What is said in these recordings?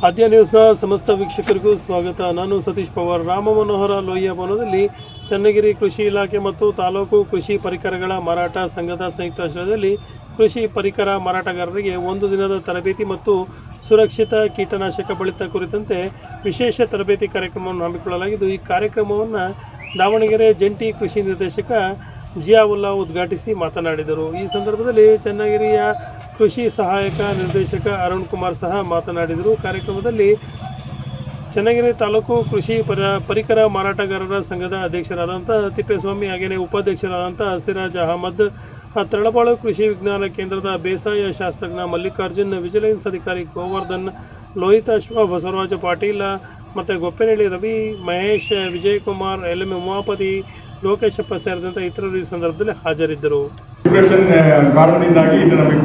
ಆದ್ಯ ನ್ಯೂಸ್ನ ಸಮಸ್ತ ವೀಕ್ಷಕರಿಗೂ ಸ್ವಾಗತ. ನಾನು ಸತೀಶ್ ಪವಾರ್. ರಾಮ ಮನೋಹರ ಲೋಹಿಯಾ ಭವನದಲ್ಲಿ ಚನ್ನಗಿರಿ ಕೃಷಿ ಇಲಾಖೆ ಮತ್ತು ತಾಲೂಕು ಕೃಷಿ ಪರಿಕರಗಳ ಮಾರಾಟ ಸಂಘದ ಸಂಯುಕ್ತಾಶ್ರಯದಲ್ಲಿ ಕೃಷಿ ಪರಿಕರ ಮಾರಾಟಗಾರರಿಗೆ ಒಂದು ದಿನದ ತರಬೇತಿ ಮತ್ತು ಸುರಕ್ಷಿತ ಕೀಟನಾಶಕ ಬಳಕೆ ಕುರಿತಂತೆ ವಿಶೇಷ ತರಬೇತಿ ಕಾರ್ಯಕ್ರಮವನ್ನು ಹಮ್ಮಿಕೊಳ್ಳಲಾಗಿದ್ದು, ಈ ಕಾರ್ಯಕ್ರಮವನ್ನು ದಾವಣಗೆರೆ ಜಂಟಿ ಕೃಷಿ ನಿರ್ದೇಶಕ ಜಿಯಾವುಲ್ಲಾ ಉದ್ಘಾಟಿಸಿ ಮಾತನಾಡಿದರು. ಈ ಸಂದರ್ಭದಲ್ಲಿ ಚನ್ನಗಿರಿಯ ಕೃಷಿ ಸಹಾಯಕ ನಿರ್ದೇಶಕ ಅರುಣ್ ಕುಮಾರ್ ಸಹ ಮಾತನಾಡಿದರು. ಕಾರ್ಯಕ್ರಮದಲ್ಲಿ ಚನ್ನಗಿರಿ ತಾಲೂಕು ಕೃಷಿ ಪರಿಕರ ಮಾರಾಟಗಾರರ ಸಂಘದ ಅಧ್ಯಕ್ಷರಾದಂಥ ತಿಪ್ಪೇಸ್ವಾಮಿ, ಹಾಗೆಯೇ ಉಪಾಧ್ಯಕ್ಷರಾದಂಥ ಸಿರಾಜ್ ಅಹಮದ್, ತಳಬಾಳು ಕೃಷಿ ವಿಜ್ಞಾನ ಕೇಂದ್ರದ ಬೇಸಾಯ ಶಾಸ್ತ್ರಜ್ಞ ಮಲ್ಲಿಕಾರ್ಜುನ್, ವಿಜಿಲೆನ್ಸ್ ಅಧಿಕಾರಿ ಗೋವರ್ಧನ್, ಲೋಹಿತಾಶ್ವ, ಬಸವರಾಜ ಪಾಟೀಲ ಮತ್ತು ಗೊಪ್ಪೇನಹಳ್ಳಿ ರವಿ, ಮಹೇಶ್, ವಿಜಯಕುಮಾರ್, LM ಉಮಾಪತಿ, ಲೋಕೇಶಪ್ಪ ಸೇರಿದಂತೆ ಇತರರು ಈ ಸಂದರ್ಭದಲ್ಲಿ ಹಾಜರಿದ್ದರು. ಕಾರಣದಿಂದಾಗಿ ಇದು ನಮಗೆ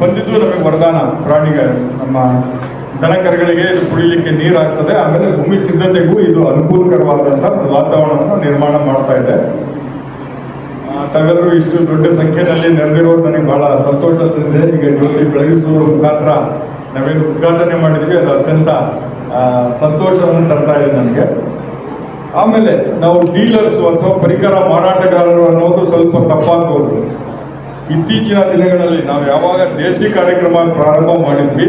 ಬಂದಿದ್ದು ನಮಗೆ ವರದಾನ. ಪ್ರಾಣಿಗೆ, ನಮ್ಮ ದನಕರುಗಳಿಗೆ ಇದು ಕುಡಿಲಿಕ್ಕೆ ನೀರು ಆಗ್ತದೆ. ಆಮೇಲೆ ಭೂಮಿ ಸಿದ್ಧತೆಗೂ ಇದು ಅನುಕೂಲಕರವಾದಂಥ ವಾತಾವರಣವನ್ನು ನಿರ್ಮಾಣ ಮಾಡ್ತಾ ಇದೆ. ತಾವೆಲ್ಲರೂ ಇಷ್ಟು ದೊಡ್ಡ ಸಂಖ್ಯೆಯಲ್ಲಿ ನೆರೆದಿರೋದು ನನಗೆ ಬಹಳ ಸಂತೋಷ ತಂದಿದೆ. ಈಗ ಜ್ಯೋತಿ ಬೆಳಗಿಸುವ ಮುಖಾಂತರ ನಾವೇನು ಉದ್ಘಾಟನೆ ಮಾಡಿದ್ವಿ, ಅದು ಅತ್ಯಂತ ಸಂತೋಷವನ್ನು ತರ್ತಾ ಇದೆ ನನಗೆ. ಆಮೇಲೆ ನಾವು ಡೀಲರ್ಸು ಅಥವಾ ಪರಿಕರ ಮಾರಾಟಗಾರರು ಅನ್ನೋದು ಸ್ವಲ್ಪ ತಪ್ಪಾಗಬಹುದು. ಇತ್ತೀಚಿನ ದಿನಗಳಲ್ಲಿ ನಾವು ಯಾವಾಗ ದೇಸಿ ಕಾರ್ಯಕ್ರಮ ಪ್ರಾರಂಭ ಮಾಡಿದ್ವಿ,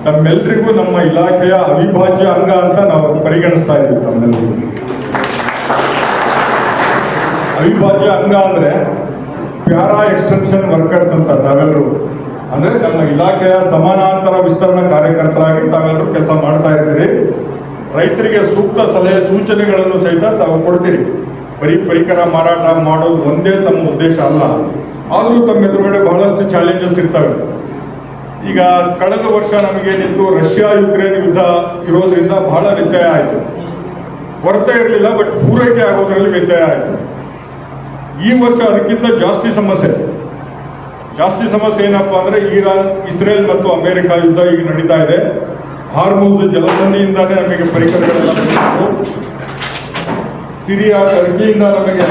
ನಮ್ಮೆಲ್ಲರಿಗೂ ನಮ್ಮ ಇಲಾಖೆಯ ಅವಿಭಾಜ್ಯ ಅಂಗ ಅಂತ ನಾವು ಪರಿಗಣಿಸ್ತಾ ಇದ್ವಿ. ನಮ್ಮೆಲ್ಲರಿಗೂ ಅವಿಭಾಜ್ಯ ಅಂಗ ಅಂದ್ರೆ ಪ್ಯಾರಾ ಎಕ್ಸ್ಟೆನ್ಷನ್ ವರ್ಕರ್ಸ್ ಅಂತ ತಾವೆಲ್ಲರೂ, ಅಂದ್ರೆ ನಮ್ಮ ಇಲಾಖೆಯ ಸಮಾನಾಂತರ ವಿಸ್ತರಣಾ ಕಾರ್ಯಕರ್ತರಾಗಿ ತಾವೆಲ್ಲರೂ ಕೆಲಸ ಮಾಡ್ತಾ ಇದ್ದೀರಿ. ರೈತರಿಗೆ ಸೂಕ್ತ ಸಲಹೆ ಸೂಚನೆಗಳನ್ನು ಸಹಿತ ತಾವು ಕೊಡ್ತೀರಿ. ಪರಿಕರ ಮಾರಾಟ ಮಾಡೋದು ಒಂದೇ ತಮ್ಮ ಉದ್ದೇಶ ಅಲ್ಲ. ಆದರೂ ತಮ್ಮ ಎದುರುಗಡೆ ಬಹಳಷ್ಟು ಚಾಲೆಂಜಸ್ ಇರ್ತವೆ. ಈಗ ಕಳೆದ ವರ್ಷ ನಮಗೇನಿತ್ತು, ರಷ್ಯಾ ಯುಕ್ರೇನ್ ಯುದ್ಧ ಇರೋದ್ರಿಂದ ಬಹಳ ವ್ಯತ್ಯಯ ಆಯಿತು. ಕೊರತೆ ಇರಲಿಲ್ಲ, ಬಟ್ ಪೂರೈಕೆ ಆಗೋದ್ರಲ್ಲಿ ವ್ಯತ್ಯಯ ಆಯಿತು. ಈ ವರ್ಷ ಅದಕ್ಕಿಂತ ಜಾಸ್ತಿ ಸಮಸ್ಯೆ ಏನಪ್ಪಾ ಅಂದ್ರೆ ಇಸ್ರೇಲ್ ಮತ್ತು ಅಮೆರಿಕ ಯುದ್ಧ ಈಗ ನಡೀತಾ ಇದೆ. ಹಾರ್ಮುಜ್ ಜಲಸಂಧಿಯಿಂದಾನೇ ನಮಗೆ ಪರಿಕರಗಳೆಲ್ಲ ಬರಬೇಕು. ಸಿರಿಯಾ, ಟರ್ಕಿಯಿಂದ ನಮಗೆ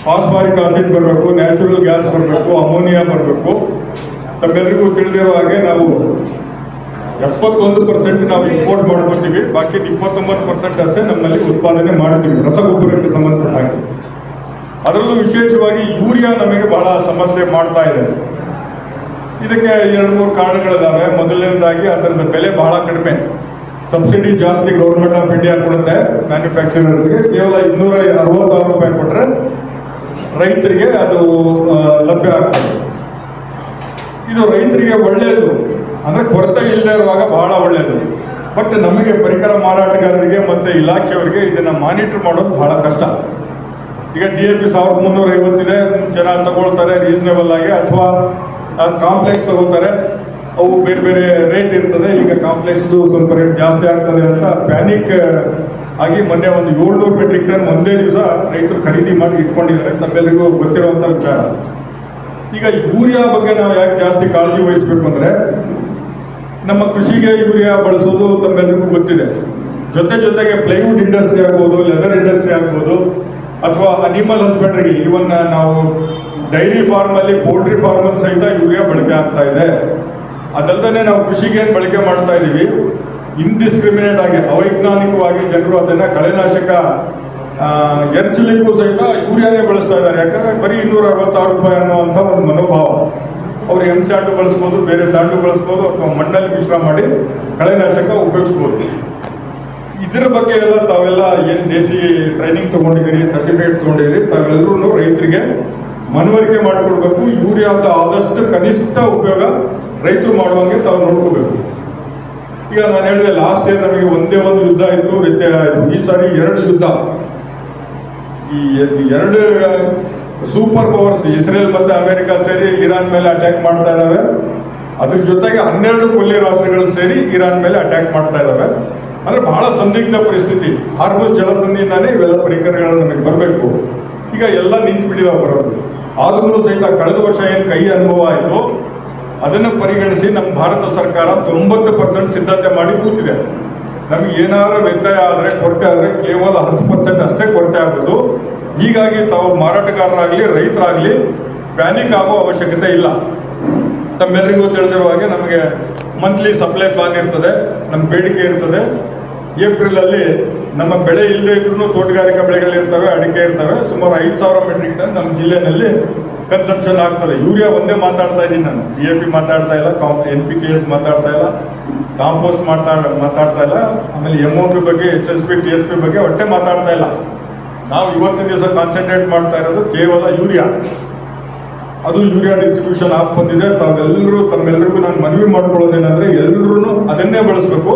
ಫಾಸ್ಫಾರಿಕ್ ಆಸಿಡ್ ಬರಬೇಕು, ನ್ಯಾಚುರಲ್ ಗ್ಯಾಸ್ ಬರಬೇಕು, ಅಮೋನಿಯಾ ಬರಬೇಕು. ತಮ್ಮೆಲ್ಲರಿಗೂ ತಿಳಿದಿರೋ ಹಾಗೆ ನಾವು 71% ನಾವು ಇಂಪೋರ್ಟ್ ಮಾಡ್ಕೊತೀವಿ. ಬಾಕಿ 29% ಅಷ್ಟೇ ನಮ್ಮಲ್ಲಿ ಉತ್ಪಾದನೆ ಮಾಡ್ತೀವಿ ರಸಗೊಬ್ಬರಕ್ಕೆ ಸಂಬಂಧಪಟ್ಟ ಹಾಗೆ. ಅದರಲ್ಲೂ ವಿಶೇಷವಾಗಿ ಯೂರಿಯಾ ನಮಗೆ ಬಹಳ ಸಮಸ್ಯೆ ಮಾಡ್ತಾ ಇದೆ. ಇದಕ್ಕೆ 2-3 ಕಾರಣಗಳಿದಾವೆ. ಮೊದಲನೇದಾಗಿ ಅದರ ಬೆಲೆ ಬಹಳ ಕಡಿಮೆ. ಸಬ್ಸಿಡಿ ಜಾಸ್ತಿ ಗೌರ್ಮೆಂಟ್ ಆಫ್ ಇಂಡಿಯಾ ಕೊಡುತ್ತೆ ಮ್ಯಾನುಫ್ಯಾಕ್ಚರರ್ಸ್ಗೆ. ಕೇವಲ 266 ರೂಪಾಯಿ ಕೊಟ್ಟರೆ ರೈತರಿಗೆ ಅದು ಲಭ್ಯ ಆಗ್ತದೆ. ಇದು ರೈತರಿಗೆ ಒಳ್ಳೆಯದು, ಅಂದರೆ ಕೊರತೆ ಇಲ್ಲದೆ ಇರುವಾಗ ಬಹಳ ಒಳ್ಳೆಯದು. ಬಟ್ ನಮಗೆ ಪರಿಕರ ಮಾರಾಟಗಾರರಿಗೆ ಮತ್ತು ಇಲಾಖೆಯವರಿಗೆ ಇದನ್ನು ಮಾನಿಟರ್ ಮಾಡೋದು ಬಹಳ ಕಷ್ಟ. ಈಗ DAP 1350 ಇದೆ, ಜನ ತಗೊಳ್ತಾರೆ ರೀಸನೇಬಲ್ ಆಗಿ, ಅಥವಾ ಕಾಂಪ್ಲೆಕ್ಸ್ ತಗೋತಾರೆ, ಅವು ಬೇರೆ ಬೇರೆ ರೇಟ್ ಇರ್ತದೆ. ಈಗ ಕಾಂಪ್ಲೆಕ್ಸ್ದು ಸ್ವಲ್ಪ ರೇಟ್ ಜಾಸ್ತಿ ಆಗ್ತದೆ ಅಂತ ಪ್ಯಾನಿಕ್ ಆಗಿ ಮೊನ್ನೆ ಒಂದು 700 ಮೆಟ್ರಿಕ್ ಟನ್ ಒಂದೇ ದಿವಸ ರೈತರು ಖರೀದಿ ಮಾಡಿ ಇಟ್ಕೊಂಡಿದ್ದಾರೆ. ತಮ್ಮೆಲ್ಲರಿಗೂ ಗೊತ್ತಿರುವಂಥ ವಿಚಾರ. ಈಗ ಯೂರಿಯಾ ಬಗ್ಗೆ ನಾವು ಯಾಕೆ ಜಾಸ್ತಿ ಕಾಳಜಿ ವಹಿಸಬೇಕು ಅಂದರೆ, ನಮ್ಮ ಕೃಷಿಗೆ ಯೂರಿಯಾ ಬಳಸೋದು ತಮ್ಮೆಲ್ಲರಿಗೂ ಗೊತ್ತಿದೆ. ಜೊತೆಗೆ ಪ್ಲೈವುಡ್ ಇಂಡಸ್ಟ್ರಿ ಆಗ್ಬೋದು, ಲೆದರ್ ಇಂಡಸ್ಟ್ರಿ ಆಗ್ಬೋದು, ಅಥವಾ ಅನಿಮಲ್ ಹಸ್ಬೆಂಡ್ರಿಗೆ, ಇವನ್ನ ನಾವು ಡೈರಿ ಫಾರ್ಮಲ್ಲಿ, ಪೌಲ್ಟ್ರಿ ಫಾರ್ಮಲ್ಲಿ ಸಹಿತ ಯೂರಿಯಾ ಬಳಕೆ ಆಗ್ತಾ ಇದೆ. ಅದಲ್ಲದೆ ನಾವು ಕೃಷಿಗೆ ಏನು ಬಳಕೆ ಮಾಡ್ತಾ ಇದ್ದೀವಿ, ಇಂಡಿಸ್ಕ್ರಿಮಿನೇಟ್ ಆಗಿ, ಅವೈಜ್ಞಾನಿಕವಾಗಿ ಜನರು ಅದನ್ನು ಕಳೆನಾಶಕ ಎರ್ಚಲಿಕ್ಕೂ ಸಹಿತ ಯೂರಿಯಾನೇ ಬಳಸ್ತಾ ಇದ್ದಾರೆ. ಯಾಕಂದರೆ ಬರೀ 266 ರೂಪಾಯಿ ಅನ್ನುವಂಥ ಒಂದು ಮನೋಭಾವ. ಅವರು ಸ್ಯಾಂಡು ಬಳಸ್ಬೋದು, ಬೇರೆ ಸ್ಯಾಂಡು ಬಳಸ್ಬೋದು, ಅಥವಾ ಮಣ್ಣಲ್ಲಿ ಮಿಶ್ರ ಮಾಡಿ ಕಳೆನಾಶಕ ಉಪಯೋಗಿಸ್ಬೋದು. ಇದರ ಬಗ್ಗೆ ಎಲ್ಲ ತಾವೆಲ್ಲ ಏನು ದೇಸಿ ಟ್ರೈನಿಂಗ್ ತೊಗೊಂಡಿದ್ದೀರಿ, ಸರ್ಟಿಫಿಕೇಟ್ ತೊಗೊಂಡಿದ್ದೀರಿ, ತಾವೆಲ್ಲರೂ ರೈತರಿಗೆ ಮನವರಿಕೆ ಮಾಡಿಕೊಡ್ಬೇಕು. ಯೂರಿಯಾದ ಆದಷ್ಟು ಕನಿಷ್ಠ ಉಪಯೋಗ ರೈತರು ಮಾಡುವಂಗೆ ತಾವು ನೋಡ್ಕೋಬೇಕು. ಈಗ ನಾನು ಹೇಳಿದೆ, ಲಾಸ್ಟ್ ಇಯರ್ ನಮಗೆ ಒಂದೇ ಒಂದು ಯುದ್ಧ ಇತ್ತು, ವ್ಯತ್ಯಯ ಆಯಿತು. ಈ ಸಾರಿ 2 ಯುದ್ಧ. ಈ 2 ಸೂಪರ್ ಪವರ್ಸ್, ಇಸ್ರೇಲ್ ಮತ್ತು ಅಮೆರಿಕ ಸೇರಿ ಇರಾನ್ ಮೇಲೆ ಅಟ್ಯಾಕ್ ಮಾಡ್ತಾ ಇದ್ದಾವೆ. ಅದ್ರ ಜೊತೆಗೆ 12 ಕೊಲ್ಲಿ ರಾಷ್ಟ್ರಗಳು ಸೇರಿ ಇರಾನ್ ಮೇಲೆ ಅಟ್ಯಾಕ್ ಮಾಡ್ತಾ ಇದ್ದಾವೆ. ಅಂದರೆ ಬಹಳ ಸಂದಿಗ್ಧ ಪರಿಸ್ಥಿತಿ. ಹಾರ್ಮುಜ್ ಜಲಸಂಧಿಯಿಂದಾನೇ ಇವೆಲ್ಲ ಪರಿಕರಗಳು ನಮಗೆ ಬರಬೇಕು. ಈಗ ಎಲ್ಲ ನಿಂತು ಬಿಟ್ಟಿದಾವೆ ಬರೋದು. ಆದ್ರೂ ಸಹಿತ ಕಳೆದ ವರ್ಷ ಏನು ಕೈ ಅನುಭವ ಆಯಿತು, ಅದನ್ನು ಪರಿಗಣಿಸಿ ನಮ್ಮ ಭಾರತ ಸರ್ಕಾರ 90% ಸಿದ್ಧತೆ ಮಾಡಿ ಕೂತಿದೆ. ನಮಗೆ ಏನಾದರೂ ವ್ಯತ್ಯಯ ಆದರೆ, ಕೊರತೆ ಆದರೆ ಕೇವಲ 10% ಅಷ್ಟೇ ಕೊರತೆ ಆಗೋದು. ಹೀಗಾಗಿ ತಾವು ಮಾರಾಟಗಾರರಾಗಲಿ ರೈತರಾಗಲಿ ಪ್ಯಾನಿಕ್ ಆಗೋ ಅವಶ್ಯಕತೆ ಇಲ್ಲ. ತಮ್ಮೆಲ್ಲರಿಗೂ ತಿಳಿದಿರುವ ಹಾಗೆ ನಮಗೆ ಮಂತ್ಲಿ ಸಪ್ಲೈ ಪ್ಲಾನ್ ಇರ್ತದೆ, ನಮ್ಮ ಬೇಡಿಕೆ ಇರ್ತದೆ. ಏಪ್ರಿಲಲ್ಲಿ ನಮ್ಮ ಬೆಳೆ ಇಲ್ಲದೆ ಇದ್ರೂ ತೋಟಗಾರಿಕಾ ಬೆಳೆಗಳಿರ್ತವೆ, ಅಡಿಕೆ ಇರ್ತವೆ. ಸುಮಾರು 5,000 ಮೆಟ್ರಿಕ್ ಟನ್ ನಮ್ಮ ಜಿಲ್ಲೆನಲ್ಲಿ ಕನ್ಸಂಪ್ಷನ್ ಆಗ್ತದೆ. ಯೂರಿಯಾ ಒಂದೇ ಮಾತಾಡ್ತಾ ಇದ್ದೀನಿ ನಾನು, DAP ಮಾತಾಡ್ತಾ ಇಲ್ಲ, NPKs ಮಾತಾಡ್ತಾ ಇಲ್ಲ, ಕಾಂಪೋಸ್ಟ್ ಮಾತಾಡ್ತಾ ಇಲ್ಲ, ಆಮೇಲೆ MOP ಬಗ್ಗೆ, SSP, TSP ಬಗ್ಗೆ ಒಟ್ಟೆ ಮಾತಾಡ್ತಾ ಇಲ್ಲ. ನಾವು ಇವತ್ತಿನ ದಿವಸ ಕಾನ್ಸಂಟ್ರೇಟ್ ಮಾಡ್ತಾ ಇರೋದು ಕೇವಲ ಯೂರಿಯಾ. ಅದು ಯೂರಿಯಾ ಡಿಸ್ಟ್ರಿಬ್ಯೂಷನ್ ಆಗಿ ಬಂದಿದೆ. ತಮ್ಮೆಲ್ಲರಿಗೂ ನಾನು ಮನವಿ ಮಾಡ್ಕೊಳ್ಳೋದೇನೆಂದ್ರೆ ಎಲ್ಲರೂ ಅದನ್ನೇ ಬಳಸಬೇಕು,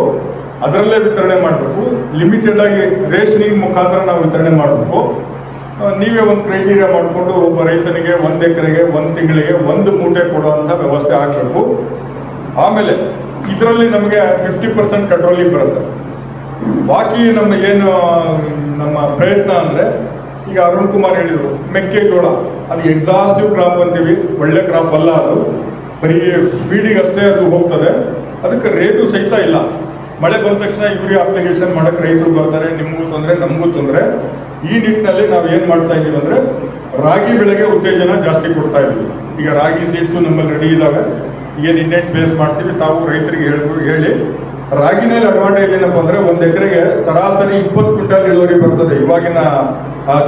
ಅದರಲ್ಲೇ ವಿತರಣೆ ಮಾಡಬೇಕು. ಲಿಮಿಟೆಡ್ ಆಗಿ ರೇಷನಿಂಗ್ ಮುಖಾಂತರ ನಾವು ವಿತರಣೆ ಮಾಡಬೇಕು. ನೀವೇ ಒಂದು ಕ್ರೈಟೀರಿಯಾ ಮಾಡಿಕೊಂಡು ಒಬ್ಬ ರೈತನಿಗೆ 1 ಎಕರೆಗೆ 1 ತಿಂಗಳಿಗೆ 1 ಮೂಟೆ ಕೊಡುವಂಥ ವ್ಯವಸ್ಥೆ ಆಗಬೇಕು. ಆಮೇಲೆ ಇದರಲ್ಲಿ ನಮಗೆ 50% ಕಂಟ್ರೋಲಿಂಗ್ ಬರುತ್ತೆ. ಬಾಕಿ ನಮ್ಮ ಪ್ರಯತ್ನ ಅಂದರೆ, ಈಗ ಅರುಣ್ ಕುಮಾರ್ ಹೇಳಿದರು, ಮೆಕ್ಕೆಜೋಳ ಅದು ಎಕ್ಸಾಸ್ಟಿವ್ ಕ್ರಾಪ್ ಅಂತೀವಿ, ಒಳ್ಳೆ ಕ್ರಾಪ್ ಅಲ್ಲ. ಅದು ಬರೀ ಫೀಡಿಗೆ ಅಷ್ಟೇ ಅದು ಹೋಗ್ತದೆ, ಅದಕ್ಕೆ ರೇಟು ಸಹಿತ ಇಲ್ಲ. ಮಳೆ ಬಂದ ತಕ್ಷಣ ಯೂರಿಯಾ ಅಪ್ಲಿಕೇಶನ್ ಮಾಡೋಕ್ಕೆ ರೈತರು ಬರ್ತಾರೆ, ನಿಮಗೂ ತೊಂದರೆ ನಮಗೂ ತೊಂದರೆ. ಈ ನಿಟ್ಟಿನಲ್ಲಿ ನಾವು ಏನು ಮಾಡ್ತಾ ಇದ್ದೀವಿ ಅಂದರೆ, ರಾಗಿ ಬೆಳೆಗೆ ಉತ್ತೇಜನ ಜಾಸ್ತಿ ಕೊಡ್ತಾ ಇದ್ದೀವಿ. ಈಗ ರಾಗಿ ಸೀಡ್ಸು ನಮ್ಮಲ್ಲಿ ರೆಡಿ ಇದ್ದಾವೆ. ಏನು ಇಂಡೆಂಟ್ ಬೇಸ್ ಮಾಡ್ತೀವಿ, ತಾವು ರೈತರಿಗೆ ಹೇಳಿ. ರಾಗಿನಲ್ಲಿ ಅಡ್ವಾಂಟೇಜ್ ಏನಪ್ಪ ಅಂದರೆ, 1 ಎಕರೆಗೆ ಸರಾಸರಿ 20 ಕ್ವಿಂಟಲ್ ಇಳುವರಿ ಬರ್ತದೆ ಇವಾಗಿನ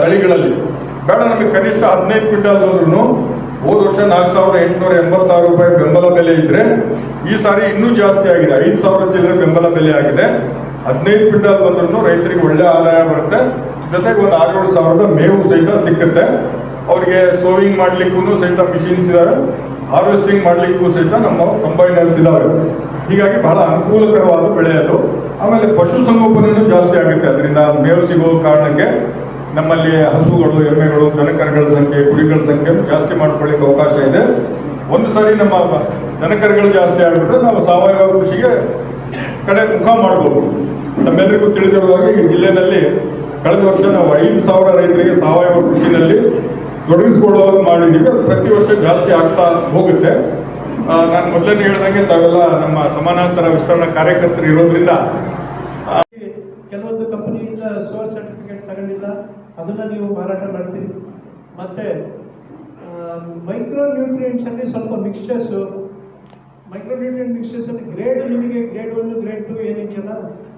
ತಳಿಗಳಲ್ಲಿ. ಬೇಡ ನಮಗೆ ಕನಿಷ್ಠ 15 ಕ್ವಿಂಟಲ್ ಹೋದ್ರೂ, ಹೋದ ವರ್ಷ 4,886 ರೂಪಾಯಿ ಬೆಂಬಲ ಬೆಲೆ ಇದ್ರೆ ಈ ಸಾರಿ ಇನ್ನೂ ಜಾಸ್ತಿ ಆಗಿದೆ, 5,000 ಚಿಲ್ಲರೆ ಬೆಂಬಲ ಬೆಲೆ ಆಗಿದೆ. 15 ಕ್ವಿಂಟಲ್ ಬಂದ್ರೂ ರೈತರಿಗೆ ಒಳ್ಳೆ ಆದಾಯ ಬರುತ್ತೆ. ಜೊತೆಗೆ ಒಂದು 6-7 ಸಾವಿರದ ಮೇವು ಸಹಿತ ಸಿಕ್ಕುತ್ತೆ. ಅವರಿಗೆ ಸೋವಿಂಗ್ ಮಾಡ್ಲಿಕ್ಕೂ ಸಹಿತ ಮಿಷಿನ್ಸ್ ಇದಾವೆ, ಹಾರ್ವೆಸ್ಟಿಂಗ್ ಮಾಡ್ಲಿಕ್ಕೂ ಸಹಿತ ನಮ್ಮ ಕಂಬೈನರ್ಸ್ ಇದಾವೆ. ಹೀಗಾಗಿ ಬಹಳ ಅನುಕೂಲಕರವಾದ ಬೆಳೆ ಅದು. ಆಮೇಲೆ ಪಶು ಸಂಗೋಪನೆಯೂ ಜಾಸ್ತಿ ಆಗುತ್ತೆ ಅದರಿಂದ. ಮೇವು ಸಿಗೋ ಕಾರಣಕ್ಕೆ ನಮ್ಮಲ್ಲಿ ಹಸುಗಳು, ಎಮ್ಮೆಗಳು, ದನಕರುಗಳ ಸಂಖ್ಯೆ, ಕುರಿಗಳ ಸಂಖ್ಯೆ ಜಾಸ್ತಿ ಮಾಡ್ಕೊಳ್ಳಿಕ್ಕೆ ಅವಕಾಶ ಇದೆ. ಒಂದು ಸಾರಿ ನಮ್ಮ ದನಕರುಗಳು ಜಾಸ್ತಿ ಆಗಿಬಿಟ್ರೆ ನಾವು ಸಾವಯವ ಕೃಷಿಗೆ ಕಡೆ ಮುಖ ಮಾಡ್ಬೋದು. ನಮ್ಮೆಲ್ಲರಿಗೂ ತಿಳಿದಿರುವ ಹಾಗೆ ಈ ಜಿಲ್ಲೆಯಲ್ಲಿ ಕಳೆದ ವರ್ಷ ನಾವು 5,000 ರೈತರಿಗೆ ಸಾವಯವ ಕೃಷಿನಲ್ಲಿ ತೊಡಗಿಸ್ಕೊಳ್ಳುವಾಗ ಮಾಡಿದ್ದೀವಿ. ಅದು ಪ್ರತಿ ವರ್ಷ ಜಾಸ್ತಿ ಆಗ್ತಾ ಹೋಗುತ್ತೆ. ನಾನು ಮೊದಲೇ ಹೇಳ್ದಂಗೆ ತಾವೆಲ್ಲ ನಮ್ಮ ಸಮಾನಾಂತರ ವಿಸ್ತರಣಾ ಕಾರ್ಯಕರ್ತರು ಇರೋದ್ರಿಂದ ಕೆಲವೊಂದು ಕಂಪನಿಯಿಂದ ಸೋರ್ಸ್ ಸರ್ಟಿಫಿಕೇಟ್ ತಗೊಂಡಿಲ್ಲ, ಅದನ್ನ ನೀವು ಮಾರಾಟ ಮಾಡ್ತೀರಿ. ಮತ್ತೆ ಮೈಕ್ರೋ ನ್ಯೂಟ್ರಿಯೆಂಟ್ಸ್ ಅಲ್ಲಿ ಸ್ವಲ್ಪ ಮಿಕ್ಸ್ಚರ್ಸ್, ಮೈಕ್ರೋ ನ್ಯೂಟ್ರಿಯೆಂಟ್ ಮಿಕ್ಸ್ಚರ್ಸ್ ಅಲ್ಲಿ ಗ್ರೇಡ್, ನಿಮಗೆ ಗ್ರೇಡ್ 1 ಗ್ರೇಡ್ 2 ಏನಿದೆಯಲ್ಲ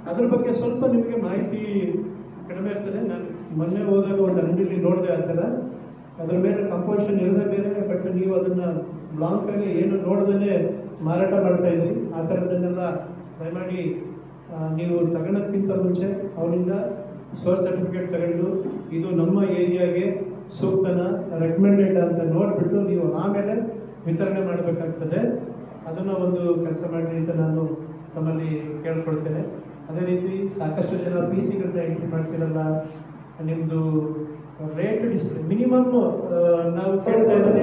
ಅದ್ರ ಬಗ್ಗೆ ಸ್ವಲ್ಪ ನಿಮಗೆ ಮಾಹಿತಿ ಕಡಿಮೆ ಇರ್ತದೆ. ನಾನು ಮೊನ್ನೆ ಹೋದಾಗ ಒಂದು ಅಂಗಡಿಯಲ್ಲಿ ನೋಡಿದೆ ಆ ಥರ. ಅದ್ರ ಮೇಲೆ ಕಂಪೋಸಿಷನ್ ಇರೋದೇ ಬೇರೆ, ಬಟ್ ನೀವು ಅದನ್ನ ಬ್ಲಾಂಕ್ ಆಗಿ ಏನು ನೋಡ್ದೇ ಮಾರಾಟ ಮಾಡ್ತಾ ಇದ್ರಿ. ಆ ಥರದನ್ನೆಲ್ಲ ದಯಮಾಡಿ ನೀವು ತಗೊಳೋದಕ್ಕಿಂತ ಮುಂಚೆ ಅವರಿಂದ ಸೋರ್ಸ್ ಸರ್ಟಿಫಿಕೇಟ್ ತಗೊಂಡು ಇದು ನಮ್ಮ ಏರಿಯಾಗೆ ಸೂಕ್ತನ, ರೆಕಮೆಂಡೆಡ್ ಅಂತ ನೋಡಿಬಿಟ್ಟು ನೀವು ಆಮೇಲೆ ವಿತರಣೆ ಮಾಡಬೇಕಾಗ್ತದೆ. ಅದನ್ನು ಒಂದು ಕೆಲಸ ಮಾಡಿ ಅಂತ ನಾನು ತಮ್ಮಲ್ಲಿ ಕೇಳ್ಕೊಳ್ತೇನೆ. ಅದೇ ರೀತಿ ಸಾಕಷ್ಟು ಜನ PC-ಗಳನ್ನ ಎಂಟ್ರಿ ಮಾಡಿಸಿರಲ್ಲ. ನಿಮ್ಮದು ರೇಟ್ ಡಿಸ್ಪ್ಲೇ ಮಿನಿಮಮ್ ನಾವು ಕೇಳ್ತಾ ಇರೋದು